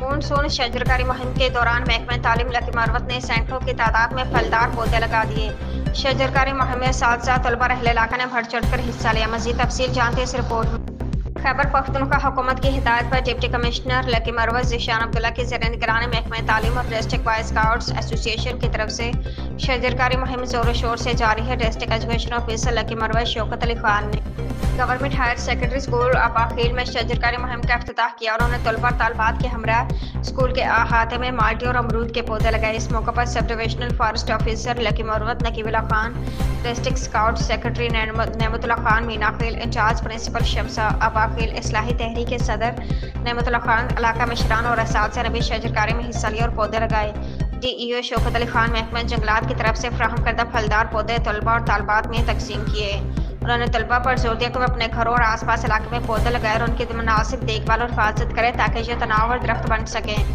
Monsoon शजरकारी मुहिम के दौरान महकमा तालीम लकी मरवत ने सैकड़ों की तादाद में फलदार पौधे लगा दिए। शजरकारी मुहिम में साथ तलबा अहल इलाका ने बढ़ चढ़ कर हिस्सा लिया। मजीद तफसील जानते इस रिपोर्ट में। खैबर पख्तूनख्वा हुकूमत की हिदायत पर deputy commissioner lucky Marwat Zeeshan Abdullah की ज़ेर निगरानी महकमा तालीम और डिस्ट्रिक्ट बॉय स्काउट्स एसोसिएशन की तरफ से शजरकारी मुहिम जोरों शोर से जारी है। District education officer Lakki Marwat Shaukat Ali Khan ने गवर्नमेंट हायर सेकेंडरी स्कूल अबाखील में शजरकारी मुहिम का इफ्तिताह किया और उन्होंने तलबा तालबात के हमरा स्कूल के अहाते में माल्टी और अमरूद के पौधे लगाए। इस मौके पर sub divisional forest officer Lakki Marwat Naqeebullah Khan, district scout secretary Nematullah Khan Meenakhel, in charge principal Shamsa Abakhel, इस्लाही तहरीक के सदर नेमतुल्ला खान, इलाका मिशरान और असातिज़ा ने भी शजरकारी में हिस्सा लिया और पौधे लगाए। DEO शौकत अली खान महकमा जंगलात की तरफ से फराहम करदा फलदार पौधे तलबा और तालबात में तकसीम किए। उन्होंने तलबा पर जोर दिया कि वो अपने घरों और आसपास इलाके में पौधे लगाए और उनकी मुनासिब देखभाल और हिफाजत करें ताकि ये तनाव और दरख्त बन सकें।